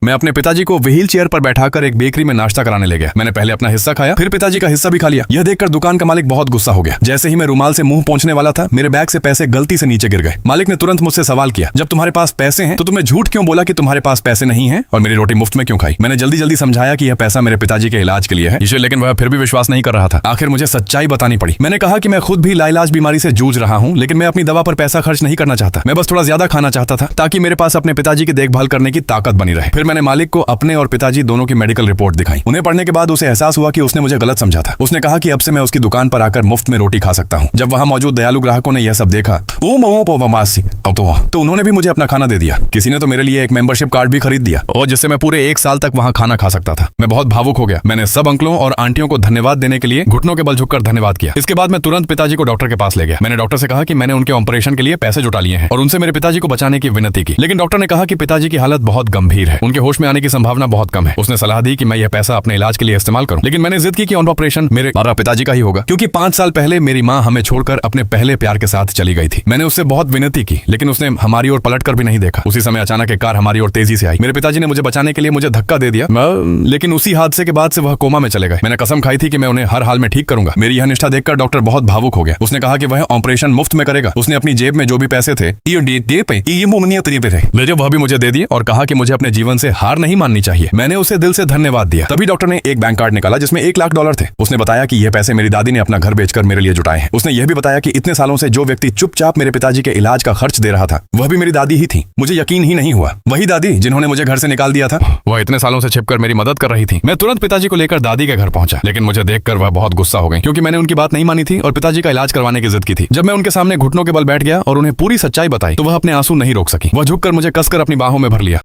मैं अपने पिताजी को व्हील चेयर पर बैठाकर एक बेकरी में नाश्ता कराने ले गया। मैंने पहले अपना हिस्सा खाया, फिर पिताजी का हिस्सा भी खा लिया। यह देखकर दुकान का मालिक बहुत गुस्सा हो गया। जैसे ही मैं रुमाल से मुंह पहुंचने वाला था, मेरे बैग से पैसे गलती से नीचे गिर गए। मालिक ने तुरंत मुझसे सवाल किया, जब तुम्हारे पास पैसे हैं तो तुमने झूठ क्यों बोला कि तुम्हारे पास पैसे नहीं है और मेरी रोटी मुफ्त में क्यों खाई? मैंने जल्दी जल्दी समझाया कि यह पैसा मेरे पिताजी के इलाज के लिए है, लेकिन वह फिर भी विश्वास नहीं कर रहा था। आखिर मुझे सच्चाई बतानी पड़ी। मैंने कहा कि मैं खुद भी लाइलाज बीमारी से जूझ रहा हूँ, लेकिन मैं अपनी दवा पर पैसा खर्च नहीं करना चाहता। मैं बस थोड़ा ज्यादा खाना चाहता था ताकि मेरे पास अपने पिताजी की देखभाल करने की ताकत बनी रहे। फिर मैंने मालिक को अपने और पिताजी दोनों की मेडिकल रिपोर्ट दिखाई। उन्हें पढ़ने के बाद उसे एहसास हुआ कि उसने मुझे गलत समझा था। उसने कहा कि अब से मैं उसकी दुकान पर आकर मुफ्त में रोटी खा सकता हूँ। जब वहाँ मौजूद दयालु ग्राहकों ने यह सब देखा तो उन्होंने भी मुझे अपना खाना दे दिया। किसी ने तो मेरे लिए एक मेंबरशिप कार्ड भी खरीद दिया और जिससे मैं पूरे 1 साल तक वहाँ खाना खा सकता था। मैं बहुत भावुक हो गया। मैंने सब अंकलों और आंटियों को धन्यवाद देने के लिए घुटनों के बल झुककर धन्यवाद किया। इसके बाद मैं तुरंत पिताजी को डॉक्टर के पास ले गया। मैंने डॉक्टर से कहा कि मैंने उनके ऑपरेशन के लिए पैसे जुटा लिए हैं और उनसे मेरे पिताजी को बचाने की विनती की। लेकिन डॉक्टर ने कहा कि पिताजी की हालत बहुत गंभीर है, उनके होश में आने की संभावना बहुत कम है। उसने सलाह दी कि मैं यह पैसा अपने इलाज के लिए इस्तेमाल करूं। लेकिन मैंने जिद की कि ऑपरेशन मेरे पिताजी का ही होगा, क्योंकि 5 साल पहले मेरी माँ हमें छोड़कर अपने पहले प्यार के साथ चली गई थी। मैंने उससे बहुत विनती की, लेकिन उसने हमारी ओर पलटकर भी नहीं देखा। उसी समय अचानक एक कार हमारी ओर तेजी से आई। मेरे पिताजी ने मुझे बचाने के लिए मुझे धक्का दे दिया, लेकिन उसी हादसे के बाद से वह कोमा में चले गए। मैंने कसम खाई थी कि मैं उन्हें हर हाल में ठीक करूंगा। मेरी यह निष्ठा देखकर डॉक्टर बहुत भावुक हो गया। उसने कहा कि वह ऑपरेशन मुफ्त में करेगा। उसने अपनी जेब में जो भी पैसे थे वह भी मुझे दे दिए और कहा कि मुझे अपने जीवन से हार नहीं माननी चाहिए। मैंने उसे दिल से धन्यवाद दिया। तभी डॉक्टर ने एक बैंक कार्ड निकाला जिसमें $1,00,000 थे। उसने बताया कि यह पैसे मेरी दादी ने अपना घर बेचकर मेरे लिए जुटाए हैं। उसने यह भी बताया कि इतने सालों से जो व्यक्ति चुपचाप मेरे पिताजी के इलाज का खर्च दे रहा था, वह भी मेरी दादी ही थी। मुझे यकीन ही नहीं हुआ, वही दादी जिन्होंने मुझे घर से निकाल दिया था, वह इतने सालों से छिपकर मेरी मदद कर रही थी। मैं तुरंत पिताजी को लेकर दादी के घर पहुंचा, लेकिन मुझे देखकर वह बहुत गुस्सा हो गई, क्योंकि मैंने उनकी बात नहीं मानी थी और पिताजी का इलाज करवाने की जिद की थी। जब मैं उनके सामने घुटनों के बल बैठ गया और उन्हें पूरी सच्चाई बताई, तो वह अपने आंसू नहीं रोक सकी। वह झुककर मुझे कसकर अपनी बाहों में भर लिया।